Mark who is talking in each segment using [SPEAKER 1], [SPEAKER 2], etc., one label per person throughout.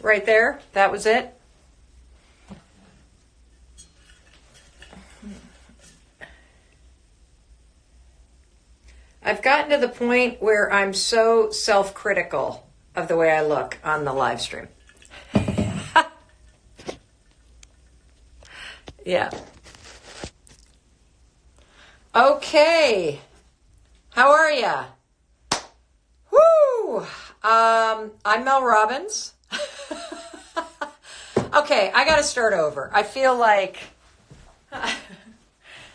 [SPEAKER 1] right there. That was it. I've gotten to the point where I'm so self-critical of the way I look on the live stream. Yeah. Okay. How are ya? Woo! I'm Mel Robbins. Okay, I gotta start over. I feel like...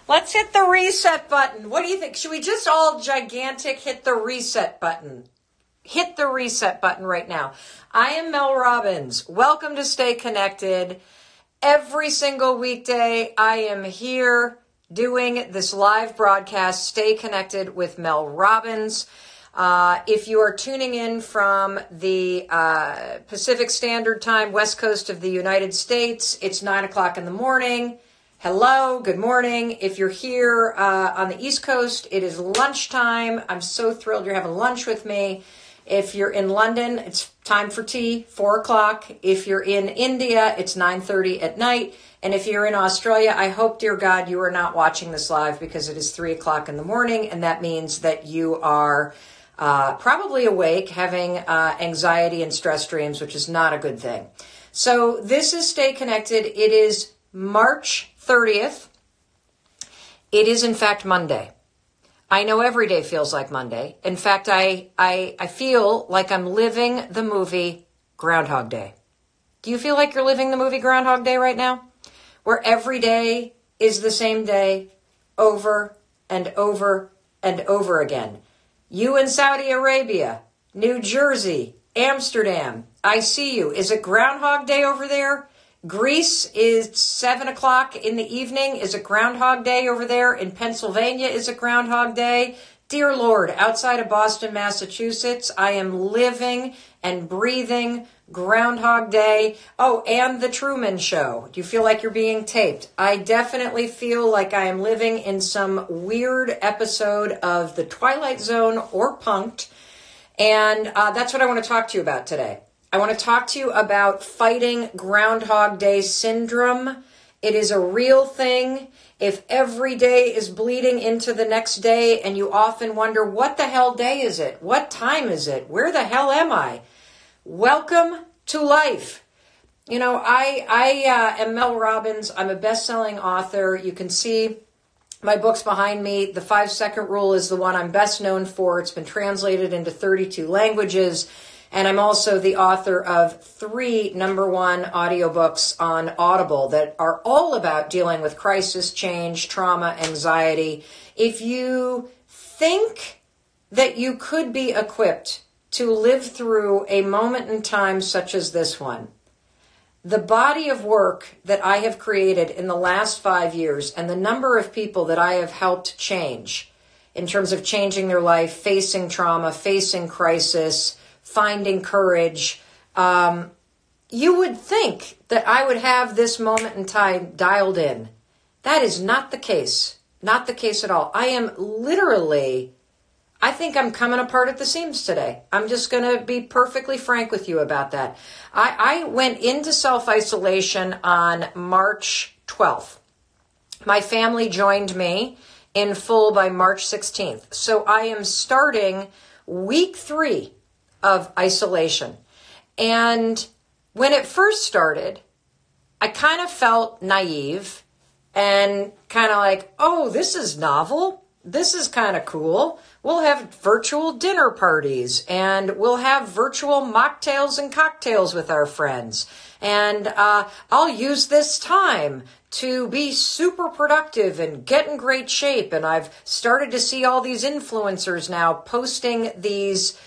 [SPEAKER 1] Let's hit the reset button. What do you think? Should we just all gigantic hit the reset button? Hit the reset button right now. I am Mel Robbins. Welcome to Stay Connected. Every single weekday, I am here doing this live broadcast, Stay Connected with Mel Robbins. If you are tuning in from the Pacific Standard Time, West Coast of the United States, it's 9 o'clock in the morning. Hello, good morning. If you're here on the East Coast, it is lunchtime. I'm so thrilled you're having lunch with me. If you're in London, it's time for tea, 4 o'clock. If you're in India, it's 9:30 at night. And if you're in Australia, I hope, dear God, you are not watching this live because it is 3 o'clock in the morning. And that means that you are probably awake, having anxiety and stress dreams, which is not a good thing. So this is Stay Connected. It is March 30th. It is, in fact, Monday. I know every day feels like Monday. In fact, I feel like I'm living the movie Groundhog Day. Do you feel like you're living the movie Groundhog Day right now? Where every day is the same day over and over and over again. You in Saudi Arabia, New Jersey, Amsterdam, I see you. Is it Groundhog Day over there? Greece is 7 o'clock in the evening. Is it Groundhog Day over there? In Pennsylvania, is it Groundhog Day? Dear Lord, outside of Boston, Massachusetts, I am living and breathing Groundhog Day. Oh, and the Truman Show. Do you feel like you're being taped? I definitely feel like I am living in some weird episode of the Twilight Zone or Punk'd. And that's what I want to talk to you about today. I want to talk to you about fighting Groundhog Day syndrome. It is a real thing. If every day is bleeding into the next day and you often wonder, what the hell day is it? What time is it? Where the hell am I? Welcome to life. You know, I am Mel Robbins. I'm a best-selling author. You can see my books behind me. The 5-Second Rule is the one I'm best known for. It's been translated into 32 languages. And I'm also the author of 3 #1 audiobooks on Audible that are all about dealing with crisis, change, trauma, anxiety. If you think that you could be equipped to live through a moment in time such as this one, the body of work that I have created in the last 5 years and the number of people that I have helped change in terms of changing their life, facing trauma, facing crisis, finding courage, you would think that I would have this moment in time dialed in. That is not the case. Not the case at all. I am literally, I think I'm coming apart at the seams today. I'm just going to be perfectly frank with you about that. I went into self-isolation on March 12th. My family joined me in full by March 16th. So I am starting week 3 of isolation. And when it first started, I kind of felt naive and kind of like, oh, this is novel. This is kind of cool. We'll have virtual dinner parties and we'll have virtual mocktails and cocktails with our friends. And I'll use this time to be super productive and get in great shape. And I've started to see all these influencers now posting these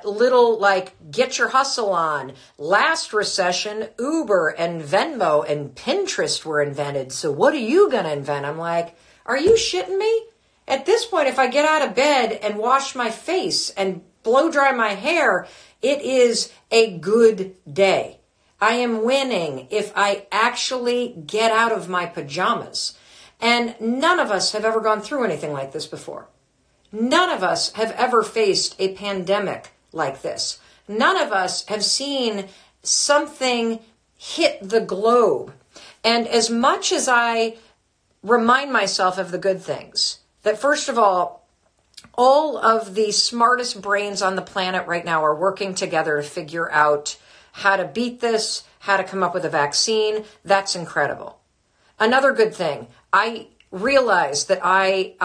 [SPEAKER 1] little like get your hustle on. Last recession, Uber and Venmo and Pinterest were invented. So what are you going to invent? I'm like, are you shitting me? At this point, if I get out of bed and wash my face and blow dry my hair, it is a good day. I am winning if I actually get out of my pajamas. And none of us have ever gone through anything like this before. None of us have ever faced a pandemic like this. None of us have seen something hit the globe. And as much as I remind myself of the good things, that first of all of the smartest brains on the planet right now are working together to figure out how to beat this, how to come up with a vaccine. That's incredible. Another good thing, I realize that I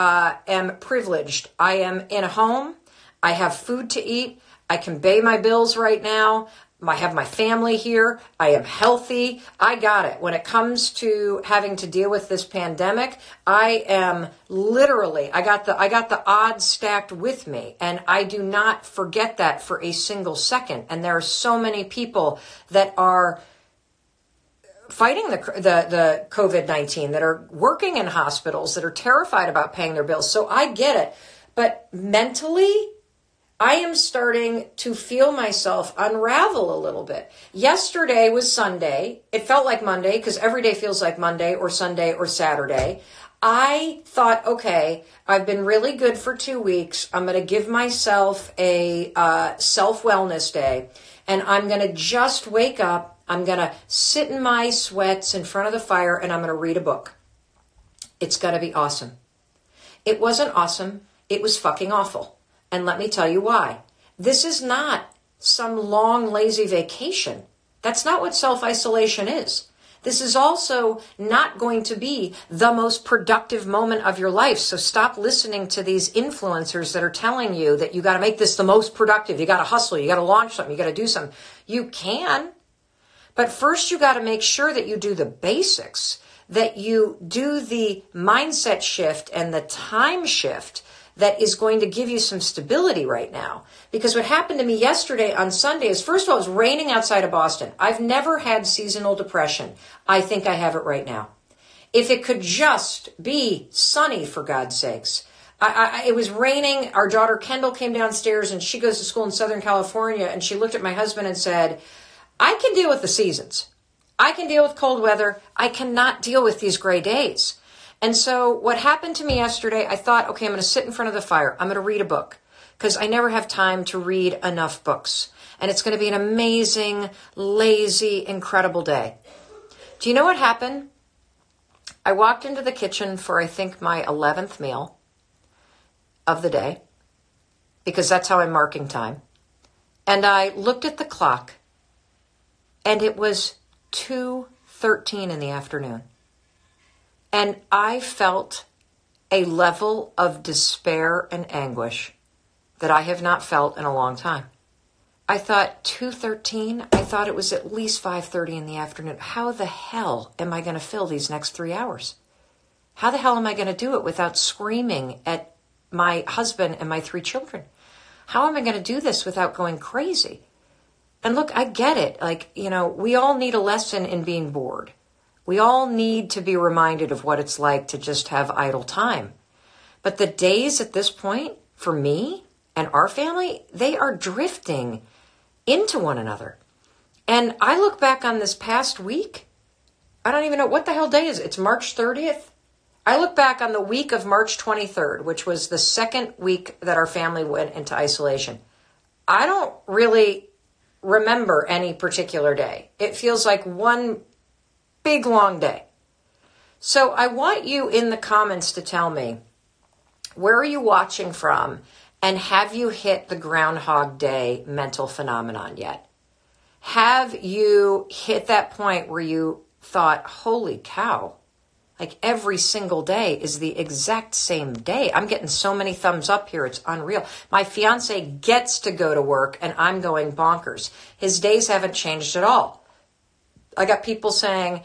[SPEAKER 1] am privileged. I am in a home. I have food to eat. I can pay my bills right now. I have my family here. I am healthy. I got it. When it comes to having to deal with this pandemic, I am literally, I got the odds stacked with me, and I do not forget that for a single second. And there are so many people that are fighting the COVID-19, that are working in hospitals, that are terrified about paying their bills. So I get it. But mentally, I am starting to feel myself unravel a little bit. Yesterday was Sunday. It felt like Monday because every day feels like Monday or Sunday or Saturday. I thought, okay, I've been really good for 2 weeks. I'm going to give myself a self-wellness day, and I'm going to just wake up. I'm going to sit in my sweats in front of the fire, and I'm going to read a book. It's going to be awesome. It wasn't awesome. It was fucking awful. And let me tell you why. This is not some long, lazy vacation. That's not what self-isolation is. This is also not going to be the most productive moment of your life. So stop listening to these influencers that are telling you that you got to make this the most productive. You got to hustle. You got to launch something. You got to do something. You can. But first, you got to make sure that you do the basics, that you do the mindset shift and the time shift that is going to give you some stability right now. Because what happened to me yesterday on Sunday is, first of all, it was raining outside of Boston. I've never had seasonal depression. I think I have it right now. If it could just be sunny, for God's sakes. It was raining. Our daughter Kendall came downstairs, and she goes to school in Southern California, and she looked at my husband and said, I can deal with the seasons. I can deal with cold weather. I cannot deal with these gray days. And so what happened to me yesterday, I thought, okay, I'm going to sit in front of the fire. I'm going to read a book because I never have time to read enough books. And it's going to be an amazing, lazy, incredible day. Do you know what happened? I walked into the kitchen for, I think, my 11th meal of the day, because that's how I'm marking time. And I looked at the clock, and it was 2:13 in the afternoon. And I felt a level of despair and anguish that I have not felt in a long time. I thought 2:13, I thought it was at least 5:30 in the afternoon. How the hell am I going to fill these next 3 hours? How the hell am I going to do it without screaming at my husband and my 3 children? How am I going to do this without going crazy? And look, I get it. Like, we all need a lesson in being bored. We all need to be reminded of what it's like to just have idle time. But the days at this point, for me and our family, they are drifting into one another. And I look back on this past week, I don't even know what the hell day is it. It's March 30th. I look back on the week of March 23rd, which was the second week that our family went into isolation. I don't really remember any particular day. It feels like one big long day. So I want you in the comments to tell me, where are you watching from, and have you hit the Groundhog Day mental phenomenon yet? Have you hit that point where you thought, holy cow, like every single day is the exact same day? I'm getting so many thumbs up here. It's unreal. My fiance gets to go to work and I'm going bonkers. His days haven't changed at all. I got people saying,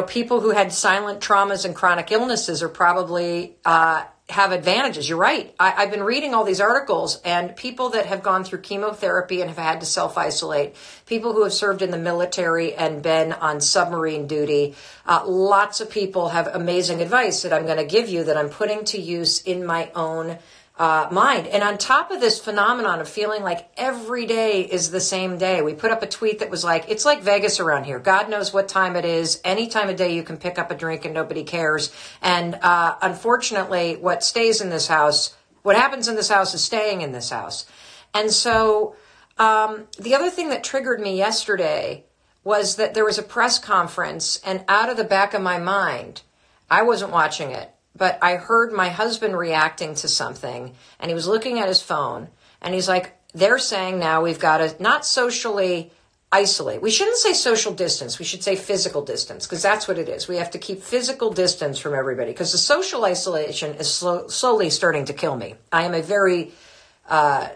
[SPEAKER 1] people who had silent traumas and chronic illnesses are probably have advantages. You're right. I've been reading all these articles, and people that have gone through chemotherapy and have had to self-isolate, people who have served in the military and been on submarine duty, lots of people have amazing advice that I'm going to give you that I'm putting to use in my own mind. And on top of this phenomenon of feeling like every day is the same day, we put up a tweet that was like, it's like Vegas around here. God knows what time it is. Any time of day you can pick up a drink and nobody cares. And unfortunately, what stays in this house, what happens in this house is staying in this house. And so the other thing that triggered me yesterday was that there was a press conference, and out of the back of my mind, I wasn't watching it, but I heard my husband reacting to something, and he was looking at his phone, and he's like, they're saying now we've got to not socially isolate. We shouldn't say social distance. We should say physical distance, because that's what it is. We have to keep physical distance from everybody, because the social isolation is slowly starting to kill me. I am a very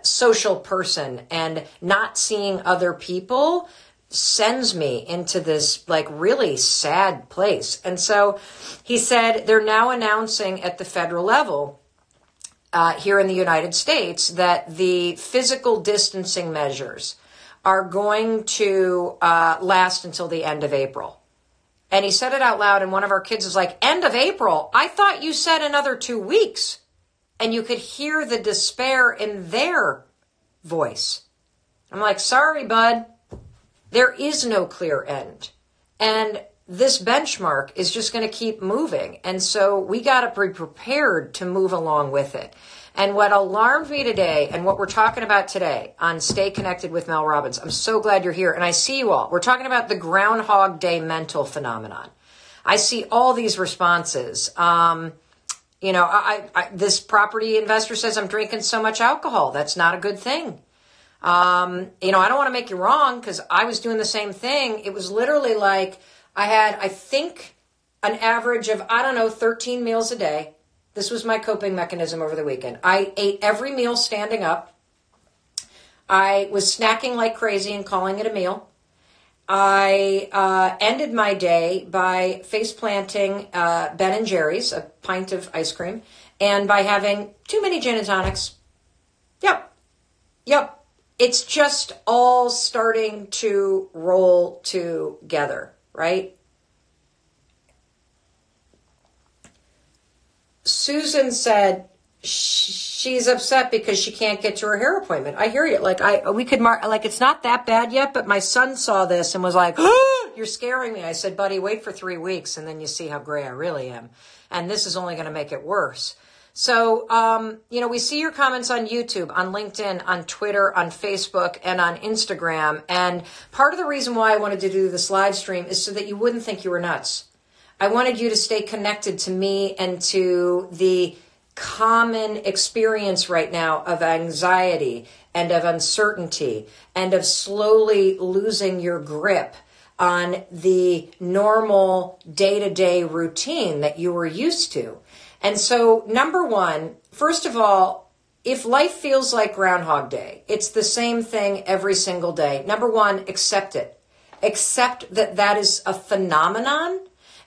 [SPEAKER 1] social person, and not seeing other people sends me into this like really sad place. And so he said they're now announcing at the federal level here in the United States that the physical distancing measures are going to last until the end of April. And he said it out loud, and one of our kids is like, end of April? I thought you said another 2 weeks. And you could hear the despair in their voice. I'm like, sorry, bud. There is no clear end. And this benchmark is just going to keep moving. And so we got to be prepared to move along with it. And what alarmed me today, and what we're talking about today on Stay Connected with Mel Robbins, I'm so glad you're here. And I see you all. We're talking about the Groundhog Day mental phenomenon. I see all these responses. This property investor says I'm drinking so much alcohol. That's not a good thing. I don't want to make you wrong, because I was doing the same thing. It was literally like I had, I think, an average of, 13 meals a day. This was my coping mechanism over the weekend. I ate every meal standing up. I was snacking like crazy and calling it a meal. I ended my day by face planting Ben & Jerry's, a pint of ice cream, and by having too many gin and tonics. Yep. It's just all starting to roll together, right? Susan said she's upset because she can't get to her hair appointment. I hear you. It's not that bad yet, but my son saw this and was like, oh, you're scaring me. I said, buddy, wait for 3 weeks and then you see how gray I really am. And this is only going to make it worse. So, we see your comments on YouTube, on LinkedIn, on Twitter, on Facebook, and on Instagram. And part of the reason why I wanted to do this live stream is so that you wouldn't think you were nuts. I wanted you to stay connected to me and to the common experience right now of anxiety and of uncertainty and of slowly losing your grip on the normal day-to-day routine that you were used to. And so, number one, first of all, if life feels like Groundhog Day, it's the same thing every single day. Number one, accept it. Accept that that is a phenomenon,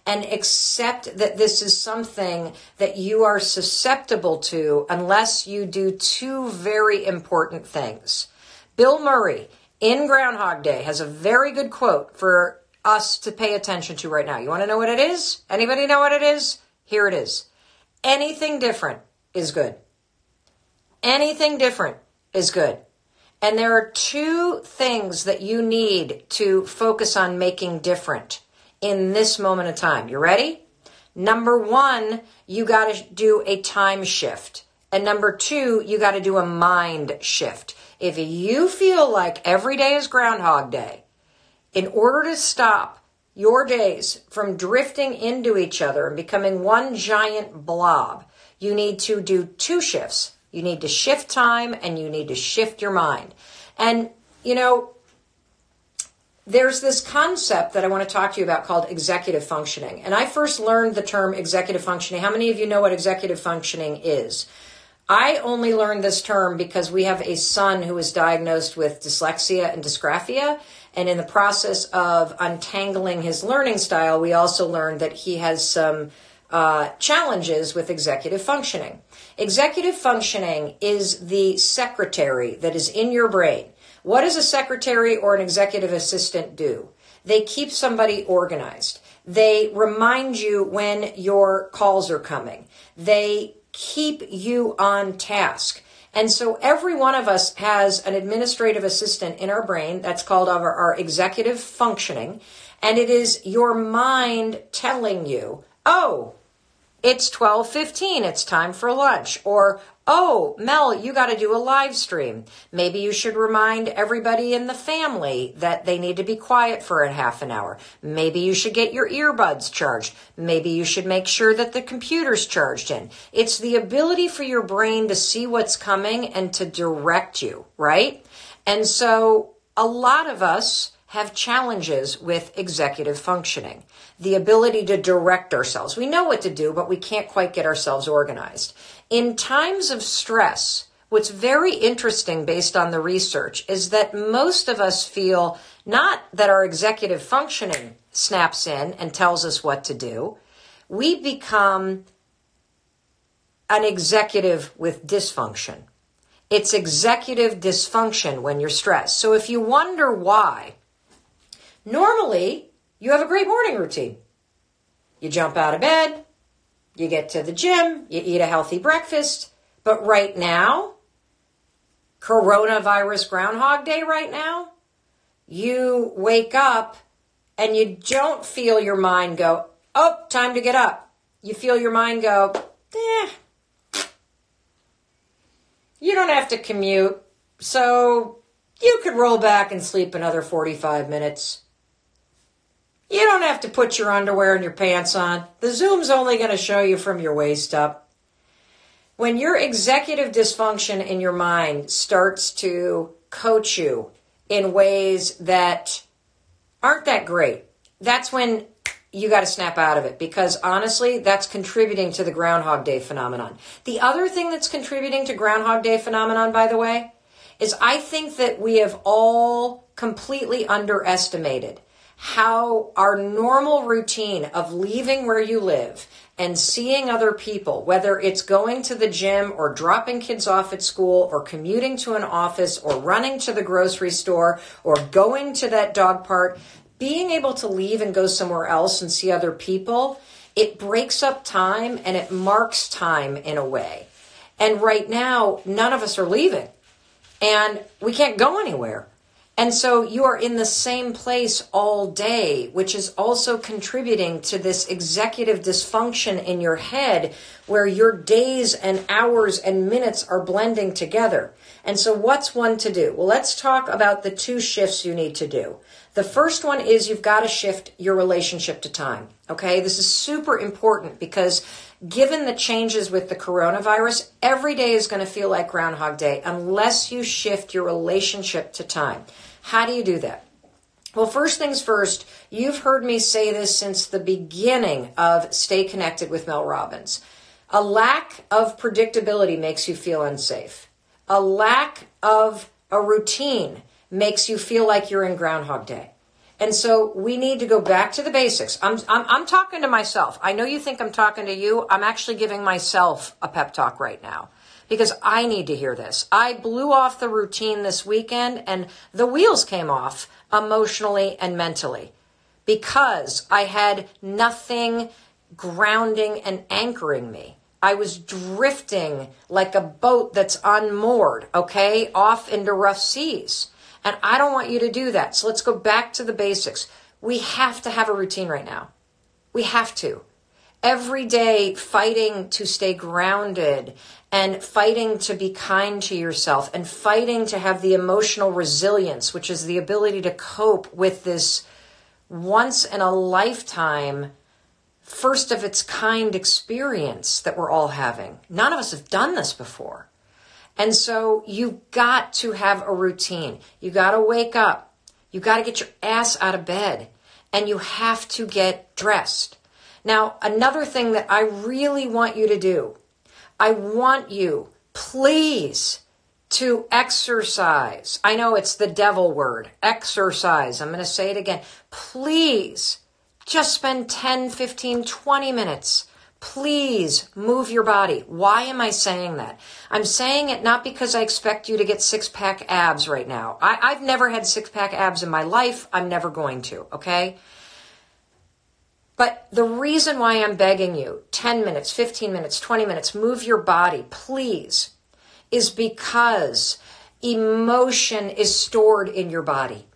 [SPEAKER 1] and accept that this is something that you are susceptible to unless you do two very important things. Bill Murray in Groundhog Day has a very good quote for us to pay attention to right now. You want to know what it is? Anybody know what it is? Here it is. Anything different is good. Anything different is good. And there are two things that you need to focus on making different in this moment of time. You ready? Number one, you got to do a time shift. And number two, you got to do a mind shift. If you feel like every day is Groundhog Day, in order to stop your days from drifting into each other and becoming one giant blob, you need to do two shifts. You need to shift time and you need to shift your mind. And, there's this concept that I want to talk to you about called executive functioning. And I first learned the term executive functioning. How many of you know what executive functioning is? I only learned this term because we have a son who was diagnosed with dyslexia and dysgraphia. And in the process of untangling his learning style, we also learned that he has some challenges with executive functioning. Executive functioning is the secretary that is in your brain. What does a secretary or an executive assistant do? They keep somebody organized. They remind you when your calls are coming. They keep you on task. And so every one of us has an administrative assistant in our brain. That's called our executive functioning. And it is your mind telling you, oh, It's 12:15. It's time for lunch. Or, oh, Mel, you got to do a live stream. Maybe you should remind everybody in the family that they need to be quiet for a half an hour. Maybe you should get your earbuds charged. Maybe you should make sure that the computer's charged in. It's the ability for your brain to see what's coming and to direct you, right? And so a lot of us have challenges with executive functioning, the ability to direct ourselves. We know what to do, but we can't quite get ourselves organized. In times of stress, what's very interesting based on the research is that most of us feel not that our executive functioning snaps in and tells us what to do. We become an executive with dysfunction. It's executive dysfunction when you're stressed. So if you wonder why, normally you have a great morning routine. You jump out of bed, you get to the gym, you eat a healthy breakfast. But right now, coronavirus groundhog day right now, you wake up and you don't feel your mind go, oh, time to get up. You feel your mind go, you don't have to commute, so you could roll back and sleep another 45 minutes. You don't have to put your underwear and your pants on. The Zoom's only going to show you from your waist up. When your executive dysfunction in your mind starts to coach you in ways that aren't that great, that's when you got to snap out of it, because honestly, that's contributing to the Groundhog Day phenomenon. The other thing that's contributing to Groundhog Day phenomenon, by the way, is I think that we have all completely underestimated how our normal routine of leaving where you live and seeing other people, whether it's going to the gym or dropping kids off at school or commuting to an office or running to the grocery store or going to that dog park, being able to leave and go somewhere else and see other people, it breaks up time and it marks time in a way. And right now, none of us are leaving and we can't go anywhere. And so you are in the same place all day, which is also contributing to this executive dysfunction in your head where your days and hours and minutes are blending together. And so what's one to do? Well, let's talk about the two shifts you need to do. The first one is you've got to shift your relationship to time. Okay, this is super important because given the changes with the coronavirus, every day is going to feel like Groundhog Day unless you shift your relationship to time. How do you do that? Well, first things first, you've heard me say this since the beginning of Stay Connected with Mel Robbins. A lack of predictability makes you feel unsafe. A lack of a routine makes you feel like you're in Groundhog Day. And so we need to go back to the basics. I'm talking to myself. I know you think I'm talking to you. I'm actually giving myself a pep talk right now because I need to hear this. I blew off the routine this weekend and the wheels came off emotionally and mentally because I had nothing grounding and anchoring me. I was drifting like a boat that's unmoored, okay, off into rough seas. And I don't want you to do that. So let's go back to the basics. We have to have a routine right now. We have to. Every day fighting to stay grounded and fighting to be kind to yourself and fighting to have the emotional resilience, which is the ability to cope with this once in a lifetime, first of its kind experience that we're all having. None of us have done this before. And so you got to have a routine. You got to wake up. You got to get your ass out of bed and you have to get dressed. Now, another thing that I really want you to do, I want you, please, to exercise. I know it's the devil word, exercise. I'm going to say it again. Please, just spend 10, 15, 20 minutes. Please move your body. Why am I saying that? I'm saying it not because I expect you to get six-pack abs right now. I've never had six-pack abs in my life. I'm never going to, okay? But the reason why I'm begging you, 10 minutes, 15 minutes, 20 minutes, move your body, please, is because emotion is stored in your body.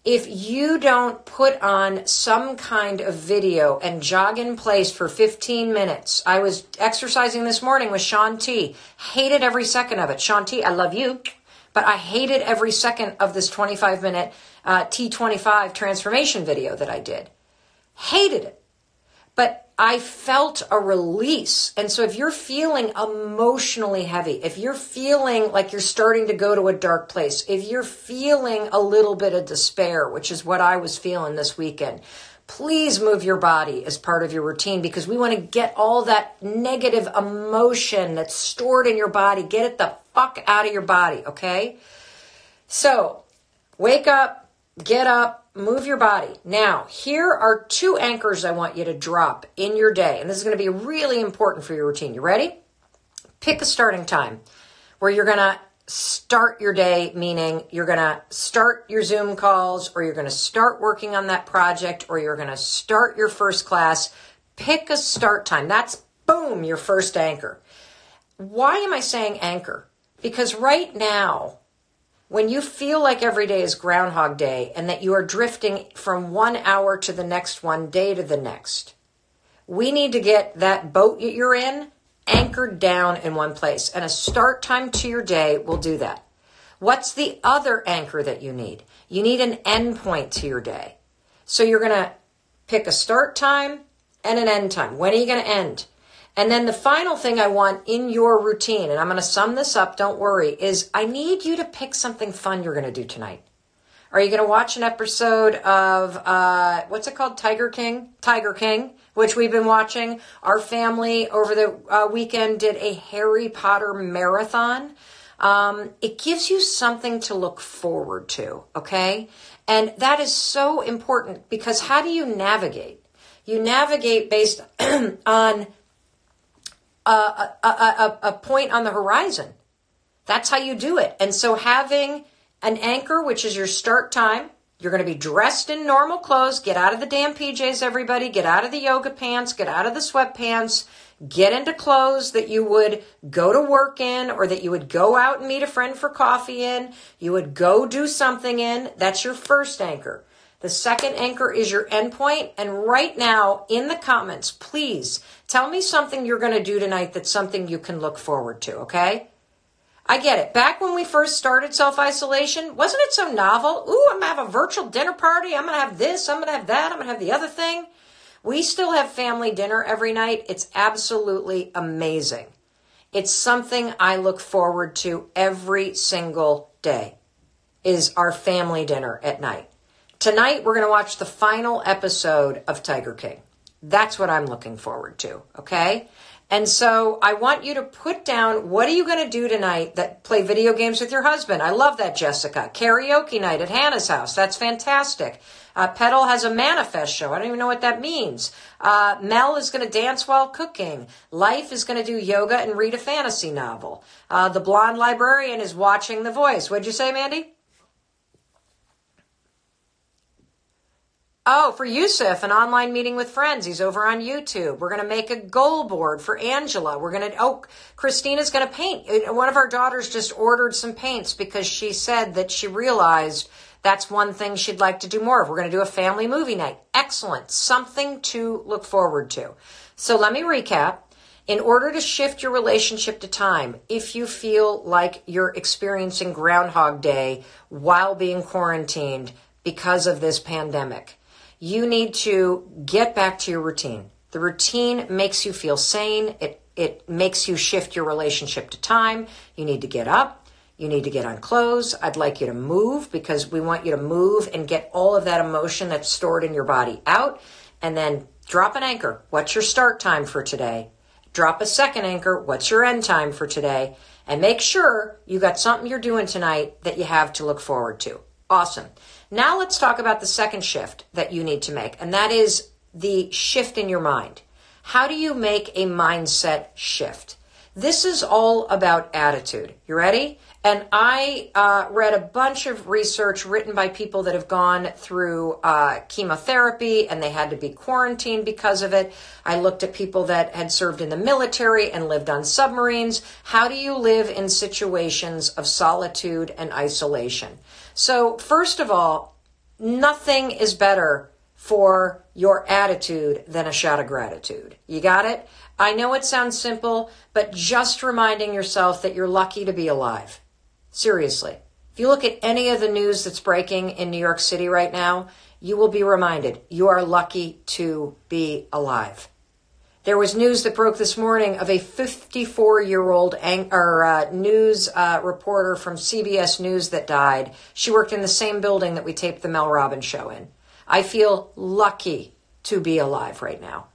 [SPEAKER 1] if you don't put on some kind of video and jog in place for 15 minutes. I was exercising this morning with Sean T. Hated every second of it. Sean T, I love you, but I hated every second of this 25-minute T25 transformation video that I did. Hated it. But I felt a release. And so if you're feeling emotionally heavy, if you're feeling like you're starting to go to a dark place, if you're feeling a little bit of despair, which is what I was feeling this weekend, please move your body as part of your routine, because we want to get all that negative emotion that's stored in your body, get it the fuck out of your body, okay? So wake up, get up, move your body. Now, here are 2 anchors I want you to drop in your day. And this is going to be really important for your routine. You ready? Pick a starting time where you're going to start your day, meaning you're going to start your Zoom calls, or you're going to start working on that project, or you're going to start your first class. Pick a start time. That's, boom, your first anchor. Why am I saying anchor? Because right now, when you feel like every day is Groundhog Day and that you are drifting from one hour to the next, one day to the next, we need to get that boat you're in anchored down in one place. And a start time to your day will do that. What's the other anchor that you need? You need an end point to your day. So you're going to pick a start time and an end time. When are you going to end? And then the final thing I want in your routine, and I'm going to sum this up, don't worry, is I need you to pick something fun you're going to do tonight. Are you going to watch an episode of, what's it called? Tiger King, which we've been watching. Our family over the weekend did a Harry Potter marathon. It gives you something to look forward to, okay? And that is so important, because how do you navigate? You navigate based on a point on the horizon. That's how you do it. And so having an anchor, which is your start time, you're going to be dressed in normal clothes. Get out of the damn PJs, everybody. Get out of the yoga pants. Get out of the sweatpants. Get into clothes that you would go to work in, or that you would go out and meet a friend for coffee in. You would go do something in. That's your first anchor. The second anchor is your endpoint. And right now in the comments, please tell me something you're going to do tonight that's something you can look forward to, okay? I get it. Back when we first started self-isolation, wasn't it so novel? Ooh, I'm going to have a virtual dinner party. I'm going to have this. I'm going to have that. I'm going to have the other thing. We still have family dinner every night. It's absolutely amazing. It's something I look forward to every single day, is our family dinner at night. Tonight, we're going to watch the final episode of Tiger King. That's what I'm looking forward to, okay? And so I want you to put down, what are you going to do tonight? That play video games with your husband. I love that, Jessica. Karaoke night at Hannah's house. That's fantastic. Petal has a manifest show. I don't even know what that means. Mel is going to dance while cooking. Life is going to do yoga and read a fantasy novel. The blonde librarian is watching The Voice. What'd you say, Mandy? Oh, for Yusuf, an online meeting with friends. He's over on YouTube. We're going to make a goal board for Angela. Christina's going to paint. One of our daughters just ordered some paints because she said that she realized that's one thing she'd like to do more of. We're going to do a family movie night. Excellent. Something to look forward to. So let me recap. In order to shift your relationship to time, if you feel like you're experiencing Groundhog Day while being quarantined because of this pandemic, you need to get back to your routine. The routine makes you feel sane. It makes you shift your relationship to time. You need to get up. You need to get on clothes. I'd like you to move, because we want you to move and get all of that emotion that's stored in your body out. And then drop an anchor. What's your start time for today? Drop a second anchor. What's your end time for today? And make sure you got something you're doing tonight that you have to look forward to. Awesome. Now let's talk about the second shift that you need to make, and that is the shift in your mind. How do you make a mindset shift? This is all about attitude. You ready? And I read a bunch of research written by people that have gone through chemotherapy, and they had to be quarantined because of it. I looked at people that had served in the military and lived on submarines. How do you live in situations of solitude and isolation? So first of all, nothing is better for your attitude than a shot of gratitude. You got it? I know it sounds simple, but just reminding yourself that you're lucky to be alive. Seriously. If you look at any of the news that's breaking in New York City right now, you will be reminded you are lucky to be alive. There was news that broke this morning of a 54-year-old news reporter from CBS News that died. She worked in the same building that we taped the Mel Robbins show in. I feel lucky to be alive right now.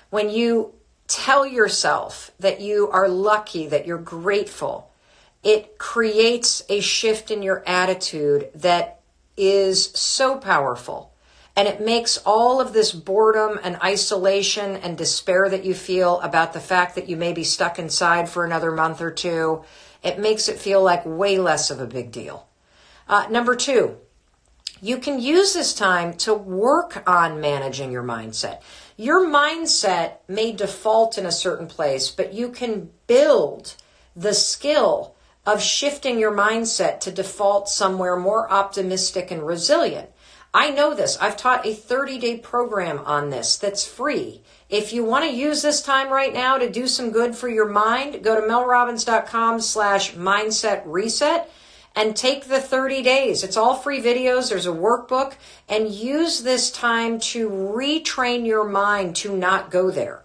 [SPEAKER 1] When you tell yourself that you are lucky, that you're grateful, it creates a shift in your attitude that is so powerful. And it makes all of this boredom and isolation and despair that you feel about the fact that you may be stuck inside for another month or two, it makes it feel like way less of a big deal. Number two, you can use this time to work on managing your mindset. Your mindset may default in a certain place, but you can build the skill of shifting your mindset to default somewhere more optimistic and resilient. I know this. I've taught a 30-day program on this that's free. If you want to use this time right now to do some good for your mind, go to melrobbins.com/mindset reset and take the 30 days. It's all free videos. There's a workbook, and use this time to retrain your mind to not go there,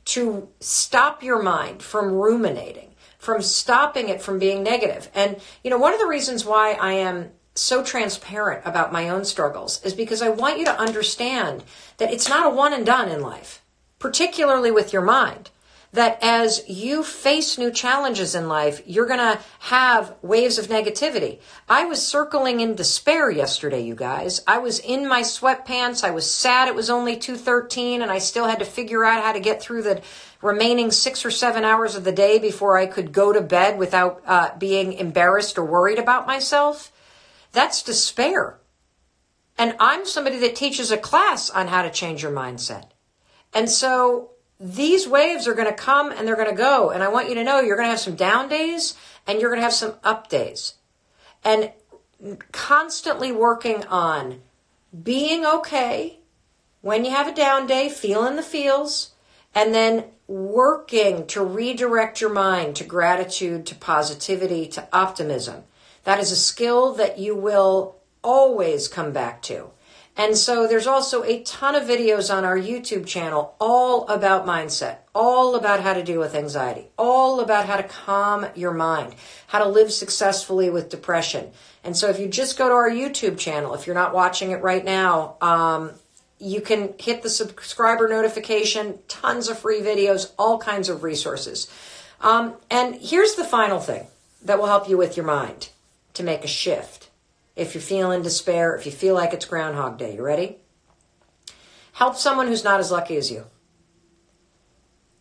[SPEAKER 1] to stop your mind from ruminating, from stopping it from being negative. And, one of the reasons why I am so transparent about my own struggles is because I want you to understand that it's not a one and done in life, particularly with your mind. That as you face new challenges in life, you're going to have waves of negativity. I was circling in despair yesterday, you guys. I was in my sweatpants. I was sad it was only 2:13 and I still had to figure out how to get through the remaining 6 or 7 hours of the day before I could go to bed without being embarrassed or worried about myself. That's despair. And I'm somebody that teaches a class on how to change your mindset. And so these waves are going to come and they're going to go. And I want you to know you're going to have some down days and you're going to have some up days. And constantly working on being okay when you have a down day, feeling the feels, and then working to redirect your mind to gratitude, to positivity, to optimism. That is a skill that you will always come back to. And so there's also a ton of videos on our YouTube channel all about mindset, all about how to deal with anxiety, all about how to calm your mind, how to live successfully with depression. And so if you just go to our YouTube channel, if you're not watching it right now, you can hit the subscriber notification, tons of free videos, all kinds of resources. And here's the final thing that will help you with your mind to make a shift. If you're feeling despair, if you feel like it's Groundhog Day, you ready? Help someone who's not as lucky as you.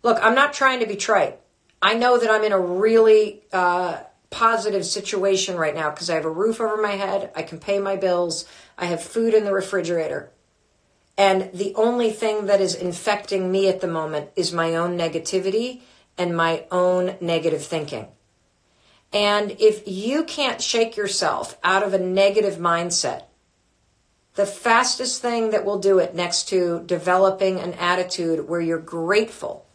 [SPEAKER 1] Look, I'm not trying to be trite. I know that I'm in a really positive situation right now because I have a roof over my head, I can pay my bills, I have food in the refrigerator. And the only thing that is infecting me at the moment is my own negativity and my own negative thinking. And if you can't shake yourself out of a negative mindset, the fastest thing that will do it next to developing an attitude where you're grateful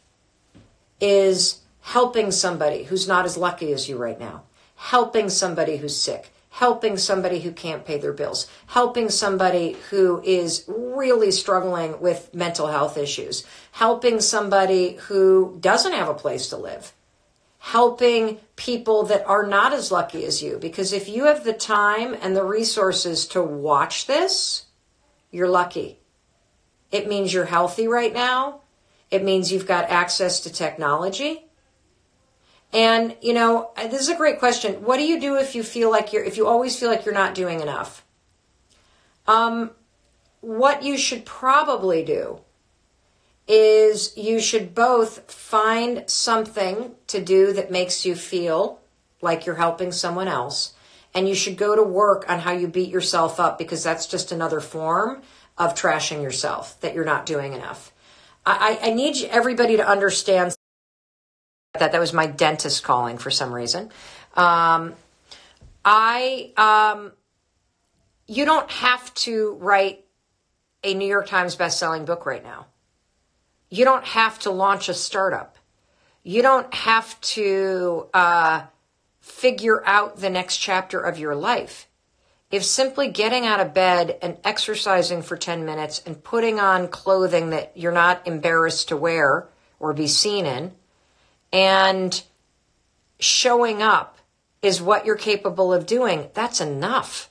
[SPEAKER 1] is helping somebody who's not as lucky as you right now, helping somebody who's sick, helping somebody who can't pay their bills, helping somebody who is really struggling with mental health issues, helping somebody who doesn't have a place to live, helping people that are not as lucky as you. Because if you have the time and the resources to watch this, you're lucky. It means you're healthy right now. It means you've got access to technology. And, this is a great question. What do you do if you always feel like you're not doing enough? What you should probably do is you should both find something to do that makes you feel like you're helping someone else, and you should go to work on how you beat yourself up, because that's just another form of trashing yourself, that you're not doing enough. I need everybody to understand that was my dentist calling for some reason. you don't have to write a New York Times bestselling book right now. You don't have to launch a startup. You don't have to figure out the next chapter of your life. If simply getting out of bed and exercising for 10 minutes and putting on clothing that you're not embarrassed to wear or be seen in and showing up is what you're capable of doing, that's enough.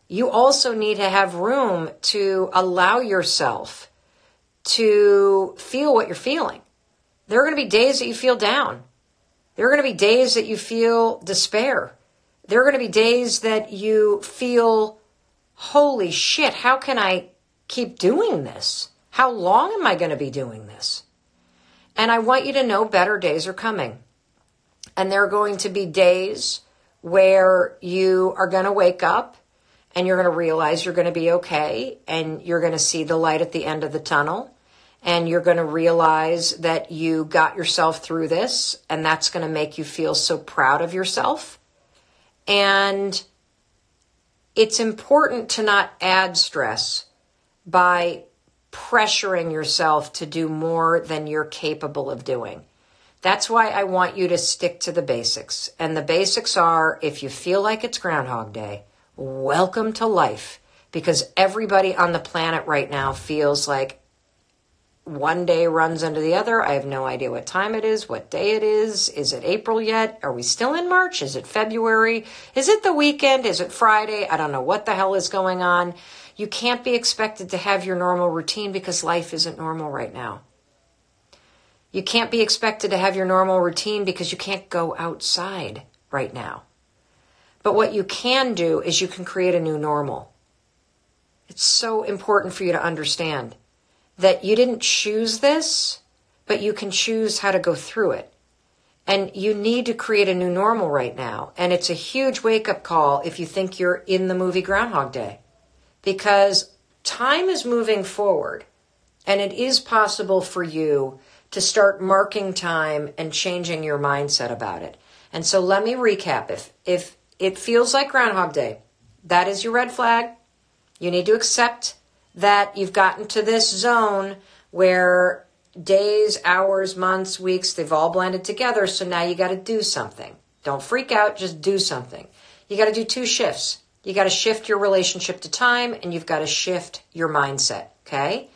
[SPEAKER 1] You also need to have room to allow yourself to feel what you're feeling. There are going to be days that you feel down. There are going to be days that you feel despair. There are going to be days that you feel, holy shit, how can I keep doing this? How long am I going to be doing this? And I want you to know better days are coming. And there are going to be days where you are going to wake up and you're going to realize you're going to be okay, and you're going to see the light at the end of the tunnel, and you're going to realize that you got yourself through this, and that's going to make you feel so proud of yourself. And it's important to not add stress by pressuring yourself to do more than you're capable of doing. That's why I want you to stick to the basics. And the basics are, if you feel like it's Groundhog Day, welcome to life, because everybody on the planet right now feels like one day runs into the other. I have no idea what time it is, what day it is. Is it April yet? Are we still in March? Is it February? Is it the weekend? Is it Friday? I don't know what the hell is going on. You can't be expected to have your normal routine because life isn't normal right now. You can't be expected to have your normal routine because you can't go outside right now. But what you can do is you can create a new normal. It's so important for you to understand that you didn't choose this, but you can choose how to go through it. And you need to create a new normal right now. And it's a huge wake-up call if you think you're in the movie Groundhog Day, because time is moving forward, and it is possible for you to start marking time and changing your mindset about it. And so let me recap. If it feels like Groundhog Day, that is your red flag. You need to accept that you've gotten to this zone where days, hours, months, weeks, they've all blended together. So now you got to do something. Don't freak out. Just do something. You got to do 2 shifts. You got to shift your relationship to time, and you've got to shift your mindset. Okay.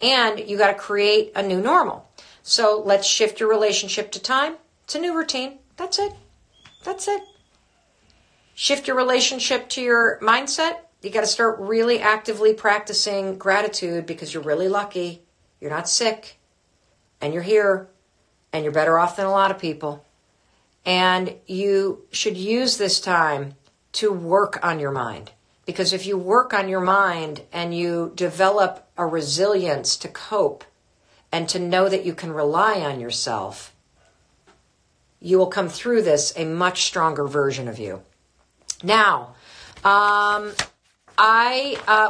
[SPEAKER 1] And you got to create a new normal. So let's shift your relationship to time. It's a new routine. That's it. That's it. Shift your relationship to your mindset. You got to start really actively practicing gratitude, because you're really lucky. You're not sick, and you're here, and you're better off than a lot of people. And you should use this time to work on your mind, because if you work on your mind and you develop a resilience to cope and to know that you can rely on yourself, you will come through this a much stronger version of you. Now, I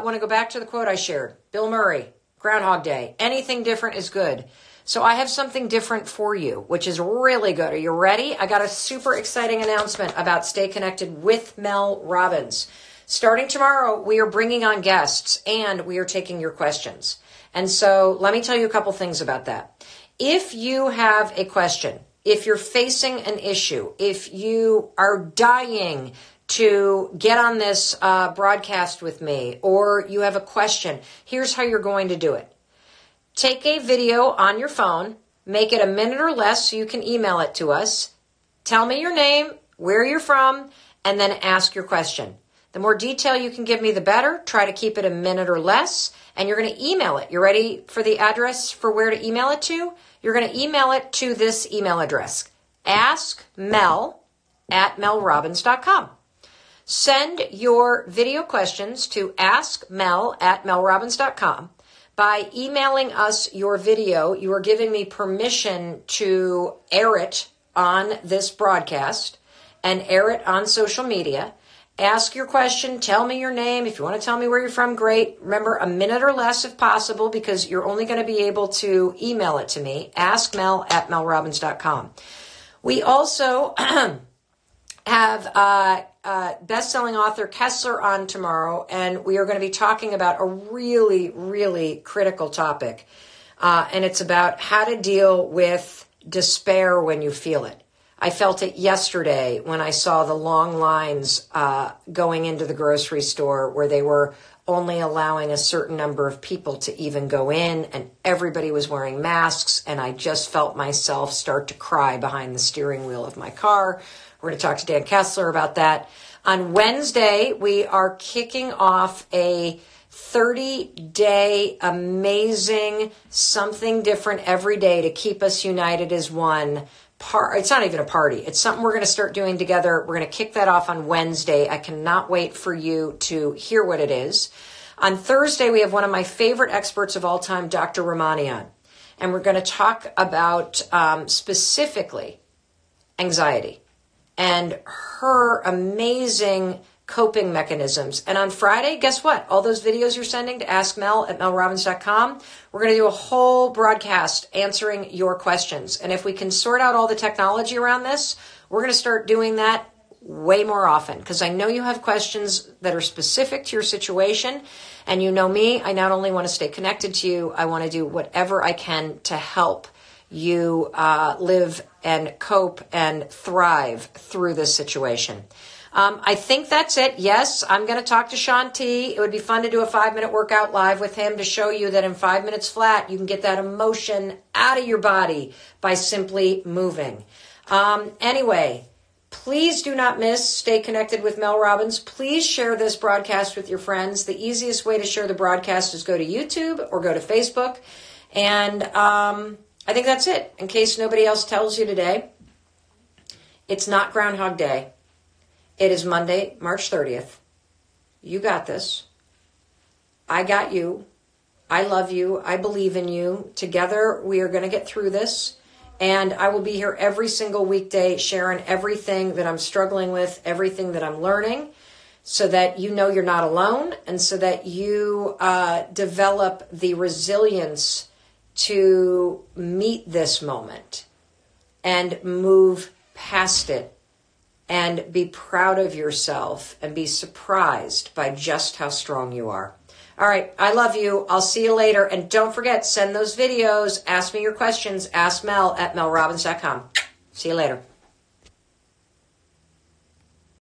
[SPEAKER 1] want to go back to the quote I shared. Bill Murray, Groundhog Day. Anything different is good. So I have something different for you, which is really good. Are you ready? I got a super exciting announcement about Stay Connected with Mel Robbins. Starting tomorrow, we are bringing on guests, and we are taking your questions. And so let me tell you a couple things about that. If you have a question, if you're facing an issue, if you are dying to get on this broadcast with me, or you have a question, here's how you're going to do it. Take a video on your phone, make it a minute or less so you can email it to us. Tell me your name, where you're from, and then ask your question. The more detail you can give me, the better. Try to keep it a minute or less, and you're going to email it. You ready for the address for where to email it to? You're going to email it to this email address, askmel@melrobbins.com. Send your video questions to askmel@melrobbins.com. By emailing us your video, you are giving me permission to air it on this broadcast and air it on social media. Ask your question. Tell me your name. If you want to tell me where you're from, great. Remember, a minute or less if possible, because you're only going to be able to email it to me, askmel@melrobbins.com. We also have best-selling author Kessler on tomorrow, and we are going to be talking about a really, really critical topic. And it's about how to deal with despair when you feel it. I felt it yesterday when I saw the long lines going into the grocery store where they were only allowing a certain number of people to even go in, and everybody was wearing masks, and I just felt myself start to cry behind the steering wheel of my car. We're going to talk to Dan Kessler about that. On Wednesday, we are kicking off a 30-day amazing something different every day to keep us united as one. It's not even a party. It's something we're going to start doing together. We're going to kick that off on Wednesday. I cannot wait for you to hear what it is. On Thursday, we have one of my favorite experts of all time, Dr. Ramani, on. And we're going to talk about specifically anxiety and her amazing coping mechanisms. And on Friday, guess what? All those videos you're sending to askmel@melrobbins.com, we're going to do a whole broadcast answering your questions. And if we can sort out all the technology around this, we're going to start doing that way more often, because I know you have questions that are specific to your situation. And you know me, I not only want to stay connected to you, I want to do whatever I can to help you live and cope and thrive through this situation. I think that's it. Yes, I'm going to talk to Sean T. It would be fun to do a 5-minute workout live with him to show you that in 5 minutes flat, you can get that emotion out of your body by simply moving. Anyway, please do not miss Stay Connected with Mel Robbins. Please share this broadcast with your friends. The easiest way to share the broadcast is go to YouTube or go to Facebook. And I think that's it. In case nobody else tells you today, it's not Groundhog Day. It is Monday, March 30th. You got this. I got you. I love you. I believe in you. Together, we are going to get through this. And I will be here every single weekday sharing everything that I'm struggling with, everything that I'm learning, so that you know you're not alone, and so that you develop the resilience to meet this moment and move past it and be proud of yourself and be surprised by just how strong you are. All right, I love you. I'll see you later. And don't forget, send those videos. Ask me your questions. Ask Mel at melrobbins.com. See you later.